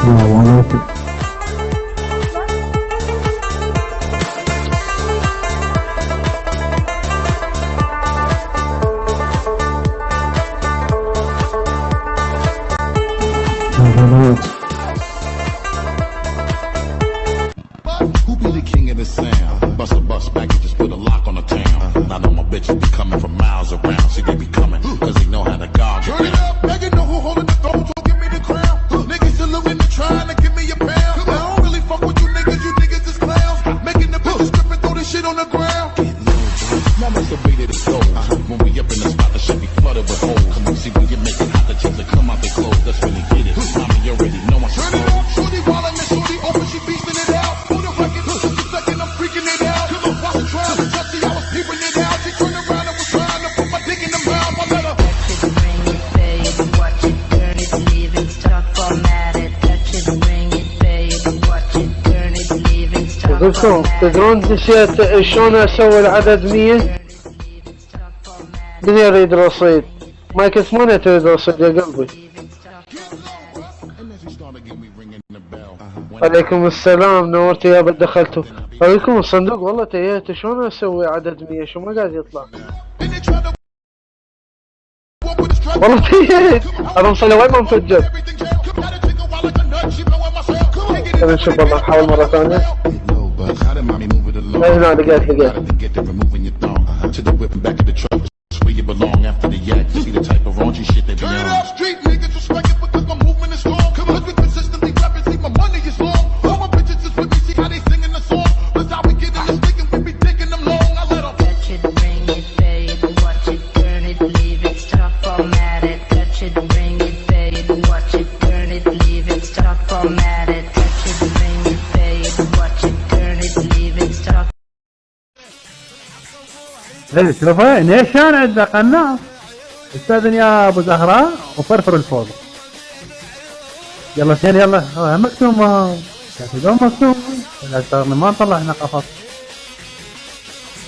السلام عليكم. Who be the king of the sound? Bust a bus back and just put a lock on the town. I know my bitches be coming from miles around. See, they be coming, cause they know how to guard you. Turn it up, make it know who holding the throne, so give me the crown. Niggas saluting and trying to give me a pound. I don't really fuck with you niggas is clowns. Making the bitches strip and throw this shit on the ground. Now that's the way that it goes. When we up in the spot, the shit be flooded with holes. Come on, see, when you make it hot, the chicks that come out their clothes. Let's really get it. Mommy, you already know I'm Turn it up, shorty wildin' and shorty open, she beastin' it out. For the record, just a second, I'm freaking it out. Cause I'm watching trial and just see I was peeping it out. She turned around and was trying to put my dick in the mouth. I let her touch it, bring it, pay it, watch it, turn it, leave it, stop, format it. Touch it, bring it, pay it, watch it, turn it, leave it, stop, اقولكم تدرون نسيت شلون اسوي العدد 100؟ من يريد رصيد؟ مايك 8 تريد رصيد يا قلبي. and then she started getting me ringing the bell. عليكم السلام، نورت يا بد دخلتوا. عليكم الصندوق والله تيهت شلون اسوي عدد 100؟ شو ما قاعد يطلع؟ And they tried to walk with a strap. والله تيهت انا مصلي وين ما مفجر. Everything jam. Gotta take a while like a nut. She blowing my cell. Take it خلينا نشوف والله نحاول مرة ثانية. low, but how did mommy move it along? هنا لقيت Gotta get to removing your thumb. To the whip and back of the truck. That's where you belong after the yak. See the type of raunchy shit they be on. Turn it up, street niggas respect it because my movement is strong. Come on, we consistently rapping, see my money is long. All my bitches is with me, see how they singing the song. That's how we get in this thing and we be taking them long. I let them touch it, bring it, pay it, watch it, turn it, leave it, stop, format it. Touch it, bring it, pay it, watch it, turn it, leave it, stop, format it. Touch it, bring it, pay it, watch it, turn it, leave it, stop. ايه شوفين ايش كان عندنا قناص. استاذن يا ابو زهراء وفرفر الفوق. يلا زين يلا مكتوم كاتبون مكتوم. لا اشتغلنا ما طلعنا قفص.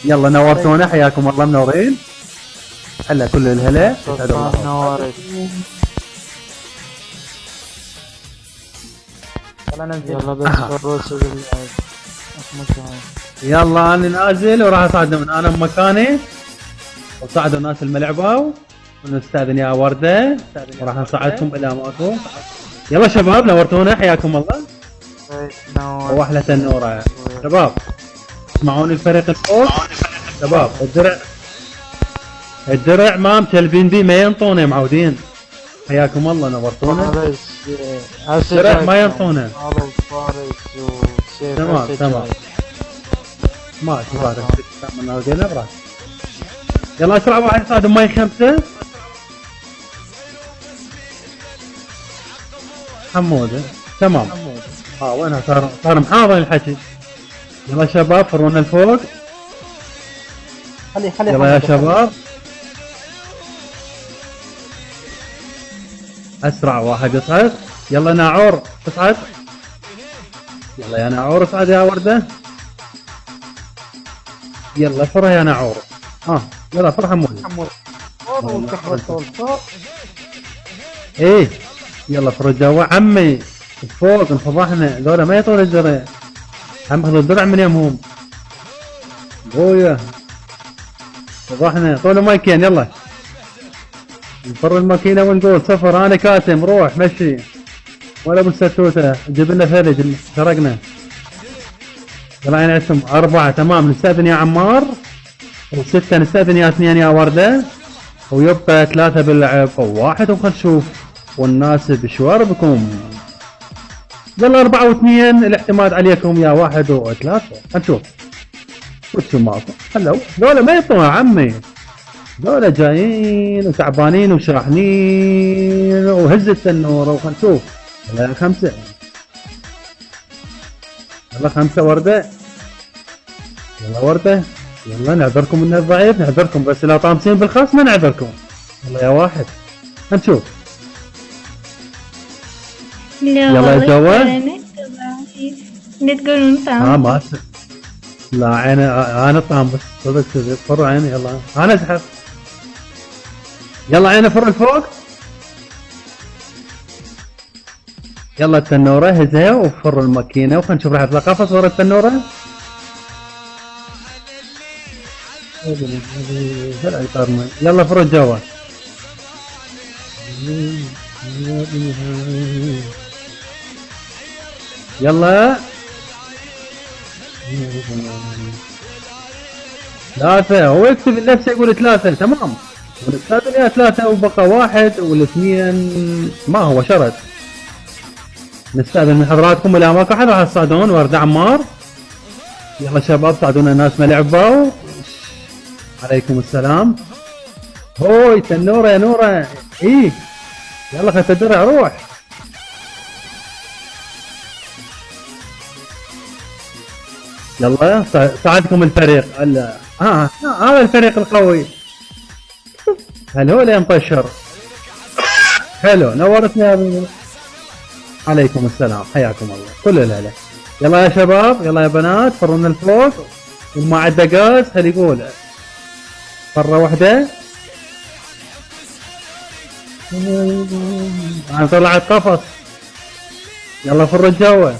يلا نورتونا حياكم الله منورين. هلا كل الهلا يسعد الله. نورت. يلا بس الروس بالله. يلا انا نازل وراح اصعد من انا بمكاني وصعدوا الناس الملعبه ونستاذن يا ورده وراح نصعدكم الى ماكو. يلا شباب نورتونا حياكم الله. واحلى تنوره شباب. اسمعوني الفريق الفوق شباب. الدرع ما متلفين بيه ما ينطونه معودين. حياكم الله نورتونا. الدرع ما ينطونه. تمام ماشي بارك من هذين ابراج. يلا اسرع واحد صادم ماي 5 حموده. تمام وينها صار محاضر الحكي. يلا شباب فرونا الفوق. خلي يلا يا شباب اسرع واحد يصعد. يلا ناعور تصعد. يلا يا ناعور اصعد يا ورده. يلا فرها يا ناعور. يلا فرها حمود. ايه يلا فرجوا عمي فوق انفضحنا. ذولا ما يطول الدرع. عم خذوا الدرع من يمهم. بويا فضحنا طول مايكين. يلا نفر الماكينه ونقول صفر. انا كاتم روح مشي ولا بالستوته. جيب لنا ثلج سرقنا. يلا عين اسم 4 تمام. نستاذن يا عمار. و6 نستاذن يا 2 يا ورده. ويبقى 3 باللعب و1 وخل نشوف والناس بشواربكم. يلا 4 و2 الاعتماد عليكم يا 1 و3. نشوف وشو ماكو. هلا ذولا ما يطلعوا عمي. ذولا جايين وتعبانين وشاحنين وهز التنوره وخل نشوف. يلا 5. يلا 5 ورده. يلا ورده. يلا نعذركم من الضعيف نعذركم بس لا طامسين بالخاص ما نعذركم. يلا يا 1 نشوف. يلا يا جوا. تقولون طعم. ما لا عيني انا طعم بس صدق فر عيني. يلا انا ازحف. يلا عيني فر الفوق. يلا التنورة هزها وفر الماكينة وخلينا نشوف راح يطلع قفص ورا التنورة. يلا فر الجو. يلا 3 هو يكتب نفسه يقول 3 تمام. والثالث يا 3 وبقى 1 والاثنين ما هو شرط. نستأذن من حضراتكم الى اماكن راح تصعدون ورد عمار. يلا شباب صعدونا الناس ما لعبوا. عليكم السلام. هوي تنورة يا نورة. ايه يلا خذ الدرع روح. يلا ساعدكم الفريق هذا الفريق القوي. هل مطشر. حلو نورتني يا ابو. عليكم السلام حياكم الله كل الهلا. يلا يا شباب يلا يا بنات فروا من الفوق وما عدا غاز خلي يقول فرة واحدة. طلع القفص. يلا فر الجو.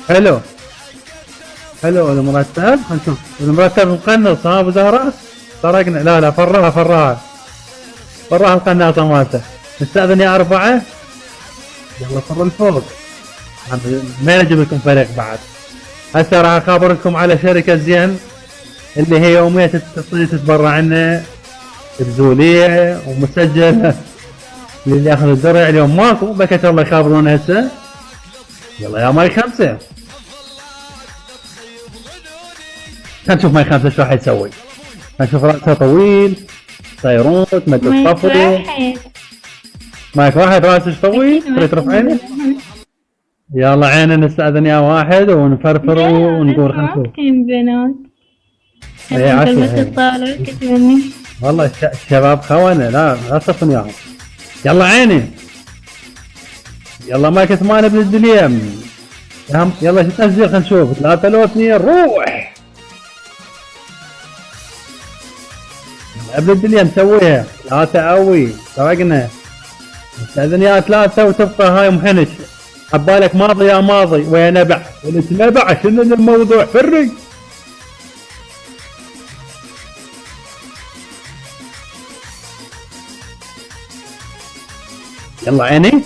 حلو المرتب. خلينا نشوف المرتب مقنص ابو زهراء. سرقنا لا فراها القناصة مالته. نستأذن يا 4. يلا فر الفوق. ما نجيب لكم فريق بعد. هسه راح اخابركم على شركة زين اللي هي يومية تتبرع عنا بزولية ومسجل اللي ياخذ الدرع. اليوم ماكو بكت الله يخابرون هسه. يلا يا ماي 5. خلينا نشوف ماي 5 شو راح يسوي. نشوف رأسه طويل طيروت مد الطفري. مايك واحد راسه طويل تريد ترفعينه. يلا عينا نستأذن يا 1 ونفرفر ونقول خلينا نشوف. اي عسل والله الشباب خونة لا تصفن ياهم. يلا عيني. يلا مايك 8 ابن الدليم. يلا شو تنزيل خلينا نشوف 3 لو 2 روح. ابن الدنيا مسويها 3 قوي سرقنا. استاذن يا 3 وتبقى هاي محنش. عبالك ماضي يا ماضي ويا نبع قلت نبع شنو الموضوع فري. يلا عيني.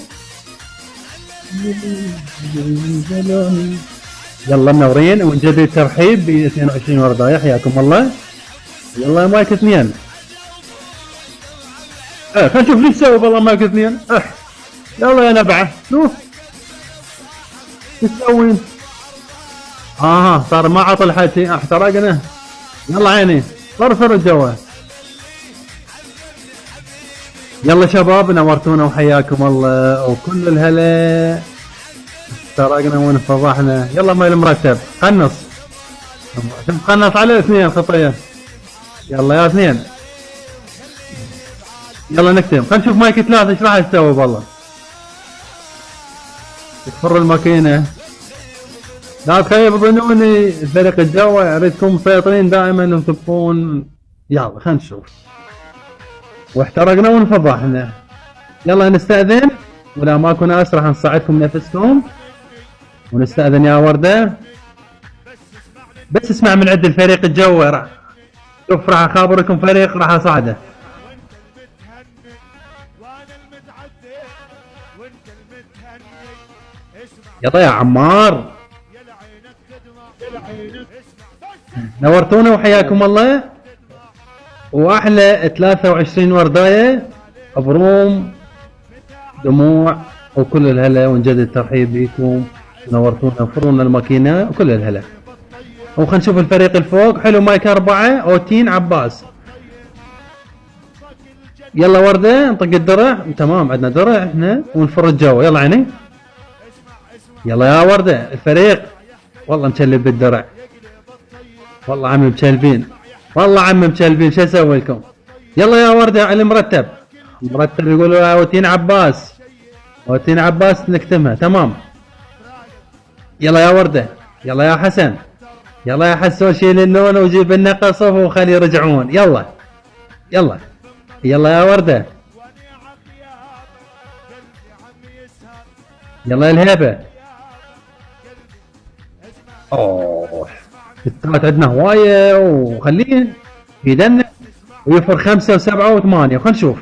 يلا منورين ونجدد الترحيب ب 22 وردايه حياكم الله. يلا مايك 2. خلينا نشوف ليش تسوي والله مايك 2. يلا يا نبعه شوف ايش تسوين. صار ما عطى الحكي احترقنا. يلا عيني فرفر الجو. يلا شباب نورتونا وحياكم الله وكل الهلا. احترقنا وانفضحنا. يلا ماي المرتب خنص على 2 خطيه. يلا يا 2. يلا نكتم. خلينا نشوف مايك 3 ايش راح يسوي والله. تفر الماكينة. لا تخيب ظنوني فريق الجو اريدكم مسيطرين دائما وتبقون. يلا خلينا نشوف. واحترقنا وانفضحنا. يلا نستأذن ولا ماكو ناس راح نصعدكم نفسكم. ونستأذن يا وردة. بس اسمع من عند الفريق الجو شوف راح اخابركم فريق راح اصعده. يلا يا عمار نورتونا وحياكم الله. واحلى 23 وردايه بروم دموع وكل الهلا ونجدد الترحيب بكم. نورتونا فرونا الماكينه وكل الهلا. وخلينا نشوف الفريق الفوق. حلو مايك 4 اوتين عباس. يلا وردة نطق الدرع. تمام عندنا درع احنا ونفر الجو. يلا عيني. يلا يا وردة الفريق والله مشلب بالدرع. والله عمي مشلبين. شو اسوي لكم. يلا يا وردة على المرتب. المرتب يقولوا اوتين عباس نكتمها تمام. يلا يا وردة. يلا يا حسن. يلا يا حسون شيل اللون وجيب لنا قصف وخلي يرجعون. يلا يلا يا وردة. يلا يا الهيبة. اوه ستات عندنا هواية وخليه يدنك ويفر 5 و7 و8 خلينا نشوف.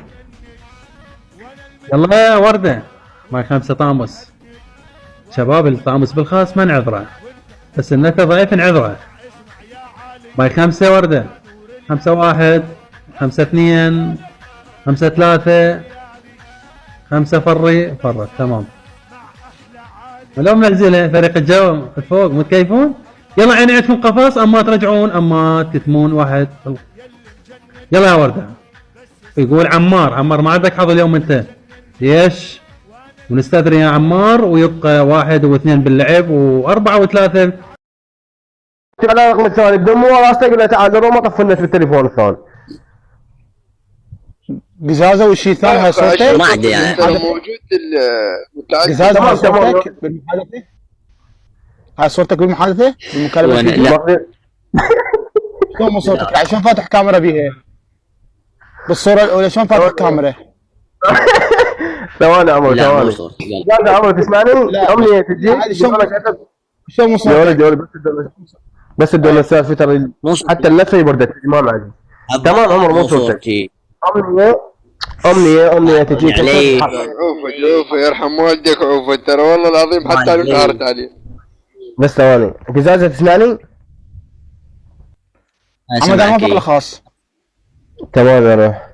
يلا يا وردة. ماي 5 طامس. شباب الطامس بالخاص ما نعذره بس النته ضعيف نعذره. ماي 5 وردة. 5 1 5 2 5 3 5 فرت تمام. ولو منزلها فريق الجو فوق متكيفون. يلا عيني عندكم قفص اما ترجعون اما تتمون واحد. يلا يا وردة. يقول عمار ما عندك حظ اليوم انت. ليش؟ ونستثني يا عمار ويبقى 1 و2 باللعب و4 و3. على رقم الثاني بدون راسك ولا تعال وما طفى النت بالتليفون الثاني. قزازه والشيء الثاني هاي صورتك ما عندي يعني موجود المتعدد. قزازه هاي صورتك بالمحادثه. هاي صورتك بالمحادثه بالمكالمه الفيديو. شلون مو صورتك يعني شلون فاتح كاميرا بيها بالصوره الاولى شلون فاتح كاميرا؟ ثواني عمر لا مو ثواني. صورتي. يا عمر تسمعني؟ امنيه تجي شلون مو صورتك؟ يا ولد بس الدولار سالفه ترى حتى النت يبردك ما معي. تمام عمر مو صورتك. امنيه تجي علي عوفة يرحم والديك عوفة ترى والله العظيم حتى انا انقهرت عليه. بس ثواني قزازه تسمعني؟ محمد انا ما بقى خاص. تمام يا روح.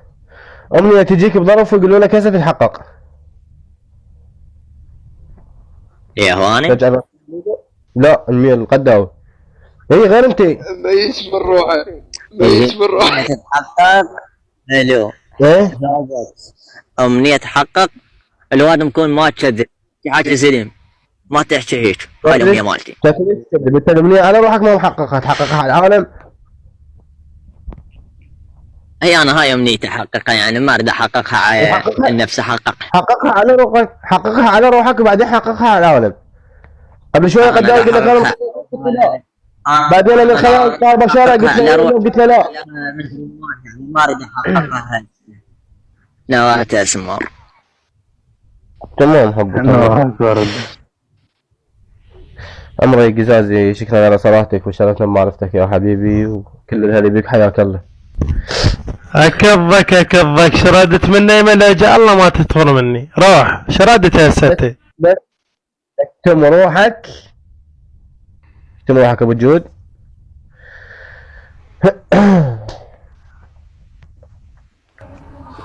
امنيه تجيك بظرف ويقولوا لك هسه تتحقق. يا هواني فجأة لا المية القداوي هي غير انت. ما يشفر روحه ما يشفر روحه. تتحقق. الو ايه امنية تحقق. الواد مكون ما تكذب في حاجة سليم ما تحكي هيك. هاي الامنية مالتي. انت الامنية على روحك ما محققها تحققها على العالم. هي انا هاي امنيتي احققها يعني ما اريد احققها على النفس احققها. حققها على روحك حققها على روحك وبعدين حققها على العالم. قبل شوية قداوي قلت لك انا بعدين انا الخيال صار بشارة قلت له لا ما اريد احققها. نوات اسمر. تمام حبك. عمري قزازي شكرا على صراحتك وشرفنا بمعرفتك يا حبيبي وكل الهلي بك حياك الله. اكبك شردت مني ملاجة الله ما تطفر مني. روح شردت يا ستي. اكتم روحك ابو جود.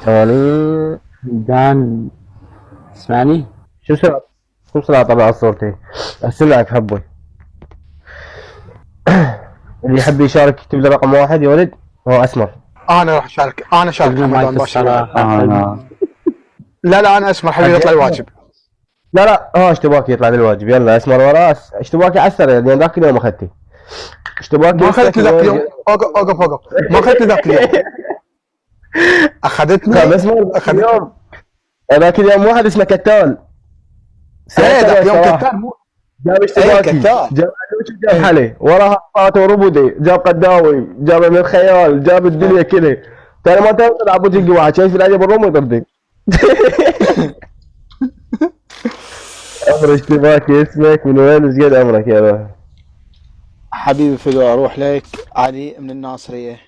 ثواني دان اسمعني. شو سرعة طبعا صورتي اسمعك حبي. اللي يحب يشارك يكتب لي رقم 1 يا ولد هو اسمر. انا راح اشارك انا شارك رمضان الصراحة لا انا اسمر حبيبي يطلع الواجب. لا اشتباكي يطلع بالواجب. يلا اسمر وراه اشتباكي عسر لان ذاك اليوم اخذتي اشتباكي. ما اخذتني ذاك اليوم. اوقف ما اخذتني ذاك اليوم. اخذتني اليوم ذاك اليوم واحد اسمه كتال. ذاك اليوم كتال مو جاب اشتباكي جاب جاب حلي وراها فات وربودي جاب قداوي جاب من الخيال جاب الدنيا كذا. ترى ما توصل ابو جنقي واحد شايف العجب الرومي يطردك. عمر اشتباكي اسمك من وين ايش قد عمرك يا روح حبيبي فدوى اروح لك علي من الناصريه.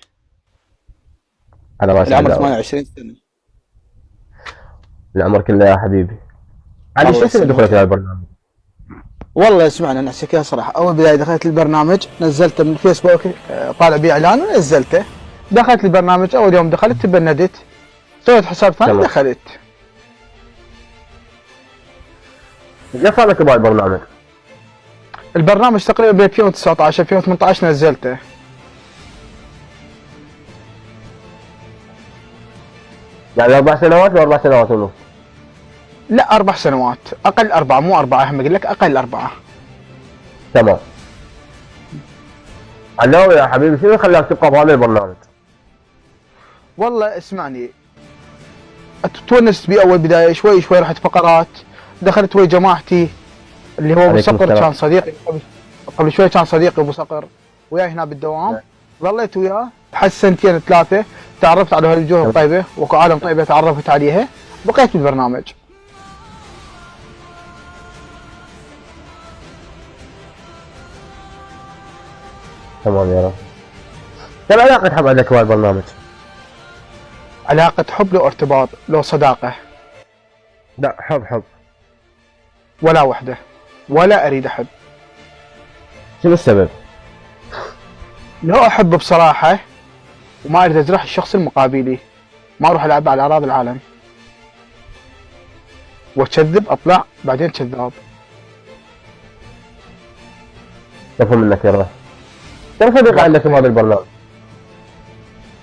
على راسي العمر 28 سنه. العمر كله يا حبيبي. علي شو اسم دخولك على البرنامج؟ والله اسمعنا نحكيها صراحه. اول بدايه دخلت البرنامج نزلته من الفيسبوك طالع بيه اعلان ونزلته. دخلت البرنامج اول يوم دخلت تبندت سويت حساب ثاني دخلت. قد صار لك بهاي البرنامج؟ البرنامج تقريبا ب 2019 2018 نزلته. يعني 4 سنوات و 4 سنوات ونص؟ لا 4 سنوات اقل 4 مو 4 اهم اقول لك اقل 4. تمام. علاوي يا حبيبي شنو خلاك تبقى بهذا البرنامج؟ والله اسمعني تونست بي اول بدايه شوي رحت فقرات دخلت ويا جماعتي اللي هو ابو صقر كان صديقي قبل شوي كان صديقي ابو صقر وياي هنا بالدوام ظليت وياه لحد سنتين 3 تعرفت على هالوجوه الطيبه واكو عالم طيبه تعرفت عليها بقيت بالبرنامج. تمام يا رب. كم علاقة حب عندك مع البرنامج؟ علاقه حب لو ارتباط لو صداقه. لا حب. ولا وحده ولا اريد احب. شنو السبب؟ لو احب بصراحه وما اريد اجرح الشخص المقابلي، ما اروح العب على اعراض العالم واكذب اطلع بعدين كذاب. مفهوم منك يا رب. كم صديق عندك في هذا البرنامج؟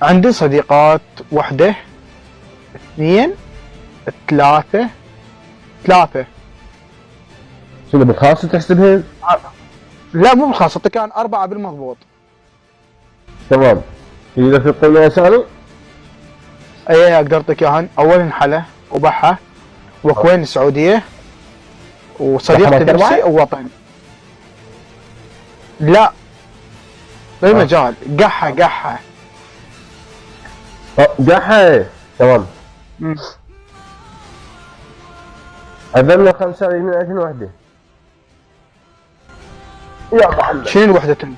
عندي صديقات وحده 2 3 شنو بالخاص تحسبهن؟ لا مو بالخاص، كان 4 بالمضبوط. تمام. اذا في قيمة اسامي؟ اي اقدر اعطيك اياهن. اولا حلا وبحه وكوين السعوديه وصديقتي نفسي ووطن. لا بالمجال قحه قحة. تمام. عذبنا 5 من 2000 وحدة. يا محمد. شنو الوحدة تم؟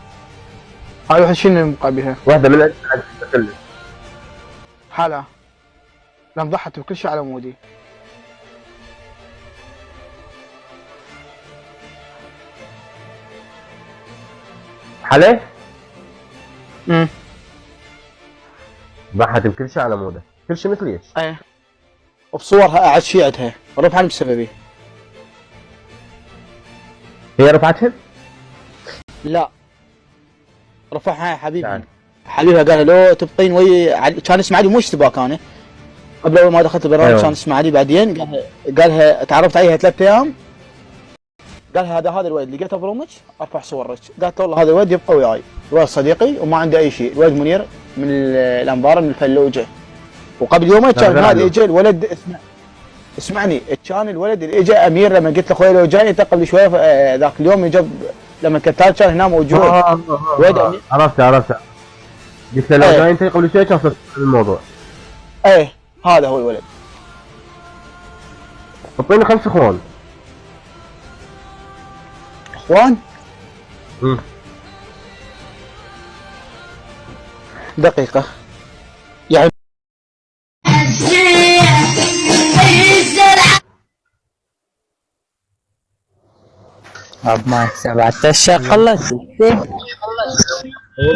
هاي الوحدة شنو مقابلها؟ واحدة من 2000 كله. حلا لان ضحت بكل شيء على مودي. حلا؟ ضحت بكل شيء على موده، كل شيء مثل ايش؟ ايه وبصورها اعد شي عندها، رفعت بسببي. هي رفعتها؟ لا رفعها يا حبيبي. حبيبها قال لو تبقين ويا كان اسمه علي، مو اشتباك انا قبل اول ما دخلت البرنامج. أيوة. كان اسمه علي بعدين قالها تعرفت عليها 3 ايام. قالها هذا الولد لقيته برومج ارفع صورك. قالت والله هذا الولد يبقى وياي، الولد صديقي وما عنده اي شيء. الولد منير من الانبار من الفلوجه. وقبل يومين كان هذا اجى الولد اسمعني كان الولد اللي اجى امير لما قلت له اخوي لو جاي انت قبل شويه ذاك اليوم اجى لما كتال كان هنا موجود. عرفت قلت له لو جاي انت قبل شويه كان صرت الموضوع. ايه هذا هو الولد. اعطيني 5 اخوان. اخوان؟ دقيقة يعني ما 17 خلصت.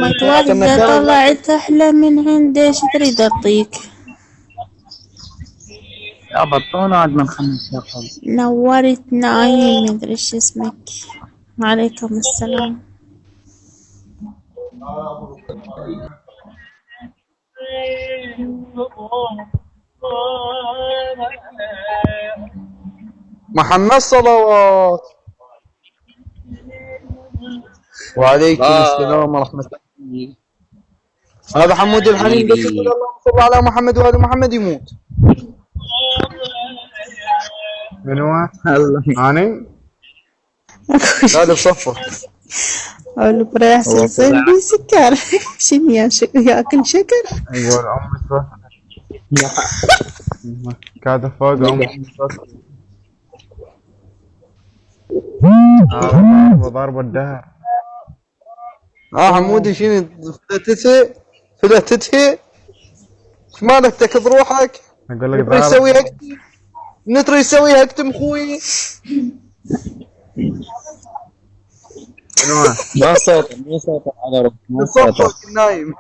متولدة طلعت أحلى من عندي، ايش تريد أعطيك؟ يا بطونة عاد من 5 خلص. نورت نايم مدري ايش اسمك. وعليكم السلام. محمد صلوات. وعليكم السلام ورحمة الله. هذا حمود الحنين بس يقول اللهم صل على محمد وآل محمد يموت. من هو؟ أنا؟ هذا بصفه. أقول له رايح سلسل بسكر. شنو ياكل شكر؟ يقول أمي كاد فوق أمي ضرب الدهر. حمودي شنو فلتتها ايش مالك تكذ روحك؟ اقول لك نتري يسويها نتري يسويها اكتم خوي. ما صوتك على روحك، ما صوتك نايم.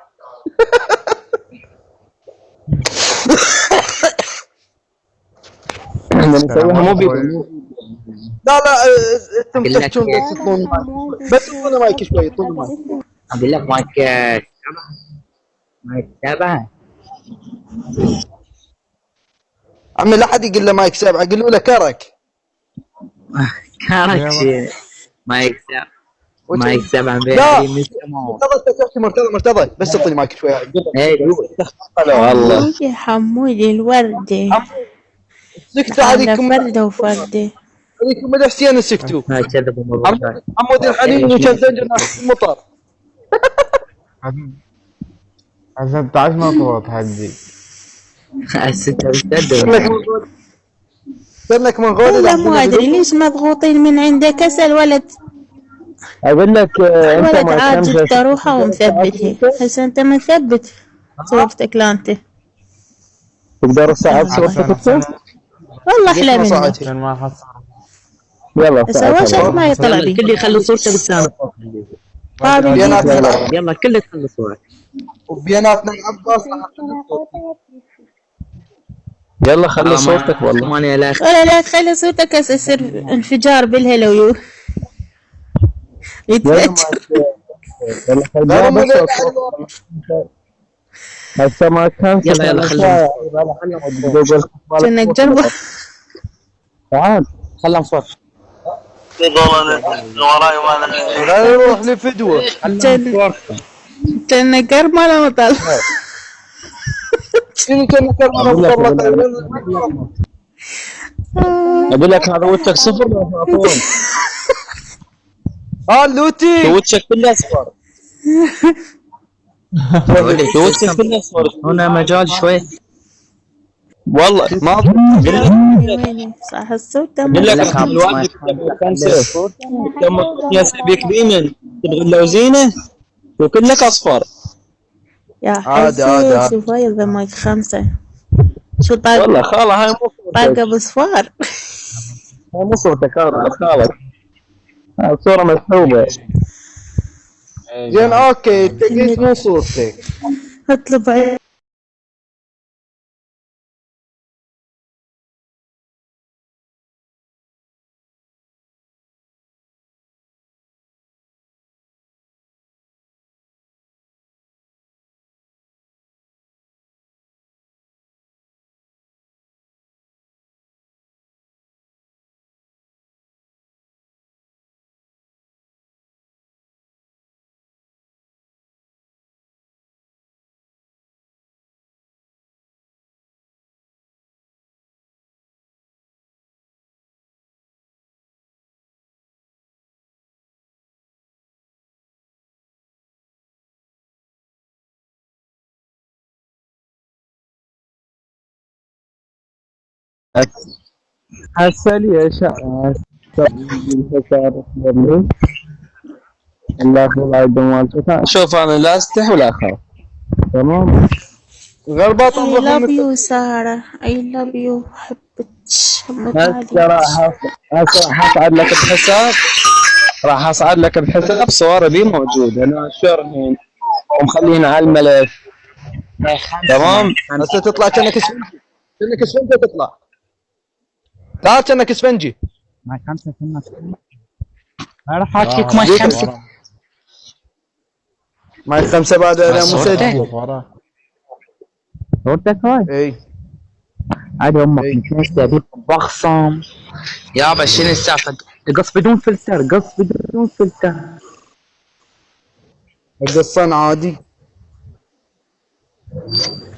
احنا نسويها مو بيدو. لا انتم تحجون بس تطلون بس اعطونا مايك شوي اعطونا مايك. اقول لك مايك 7. عمي لا حد يقول له مايك 7، قولوا له كرك. كرك شيء. مايك 7 مايك 7 لا مرتضى بس اعطيني مايك شوي. والله يا حمودي الوردة. سكتوا عليكم وردة وفردة. عليكم مدى حسين سكتوا. حمود الحنين وكان زنجر ناحية المطر. عشان 16 مضغوط حجي. الستة بالسد. سنك من غولي والله مو ادري ليش مضغوطين من عندك. اسال ولد اقول لك انت ولد ما عاجز تمشي تروحه ومثبتها. هسه انت مثبت صورتك لا انت. تقدر تصعد صورتك. والله احلى منك. عشان ما حصل. يلا هسه وشك ما يطلع بي. الكل يخلي صورته بالسالفة. يلا الكل يخلي صورته. وبيناتنا العباس يلا خلي صورتك والله. ماني لا ولا لا تخلي صوتك هسه يصير انفجار بالهلو يتفجر. يلا هسه ما كان. يلا خلينا. كأنك جربه. تعال خلهم صوت. لا يروح لفدوه. كأنك قرب ولا مطل. شنو كان اقول لك هذا وجهك صفر ولا فاطون؟ لوتي وجهك كله اصفر. وجهك كله اصفر. هنا مجال شوي. والله ما ويني صح الصوت اقول لك الواجب خمسه كم يا سبيك بيمن تبغى له زينه وكلك اصفر. يا عادي. حسين شوف هاي الضمايك 5 شو طاق والله خاله هاي مو طاقة بصفار. هاي مو صورتك خالك. هاي صورة مسحوبة. زين اوكي تقيس مو صورتك. اطلب عيد. هسه لي شوف انا لا استحي ولا اخاف. تمام. غربات I love you سارة. I love you حبك. هسه راح اصعد لك الحساب. راح اصعد لك الحساب صور بي موجود انا شرحين ومخلينا على الملف. تمام. هسه تطلع كأنك اسفنجي. كأنك اسفنجي تطلع. تعال كأنك اسفنجي. ما 5 كنا. راح احكيك ما 5. ما 5 بعد انا مسجل. صورتك هاي. اي عادي امك متنسى ابيك بخصم. يابا شنو السالفه؟ قص بدون فلتر. قص بدون فلتر. القصان عادي.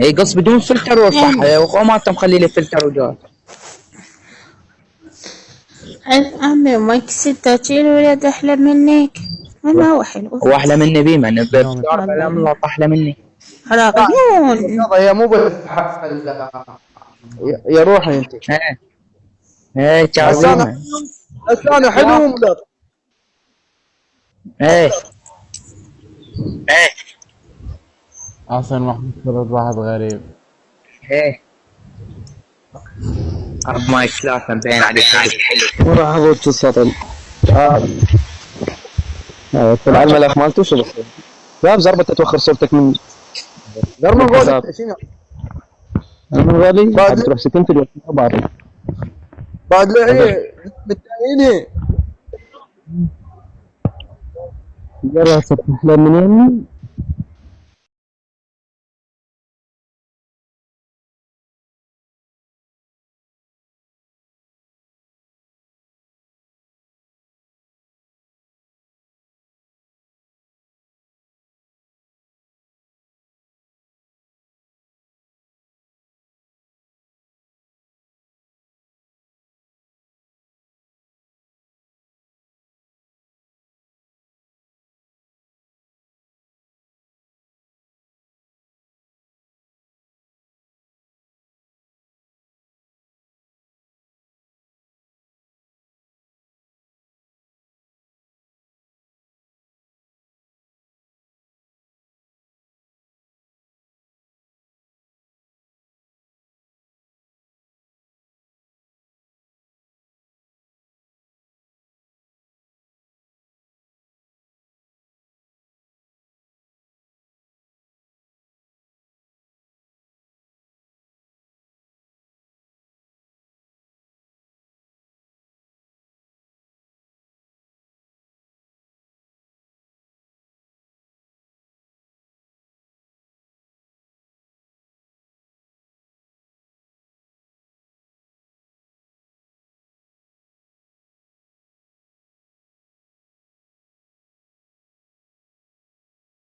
اي قص بدون فلتر وصح وقوماته مخلي لي فلتر وجاي. عمي مايك 6 كيلو ولد احلى منك. ما هو حلو. هو احلى مني بيمن بفطار لا احلى مني. راقيون. هي مو يا روحي انت. ايه كاظم. لسانه حلو وملط. ايه اصلا محمود فرد واحد غريب. ايه رب مايك 3 مبين عليك حلو. وراح اضغط السطل. طلع الملف مالته شو بصير؟ لا بزربة توخر صورتك من قرب غولي شنو؟ من غالي بعد تروح سكنت الوقت بعد ايه متأهلين. جرى صرت احلى من يمي.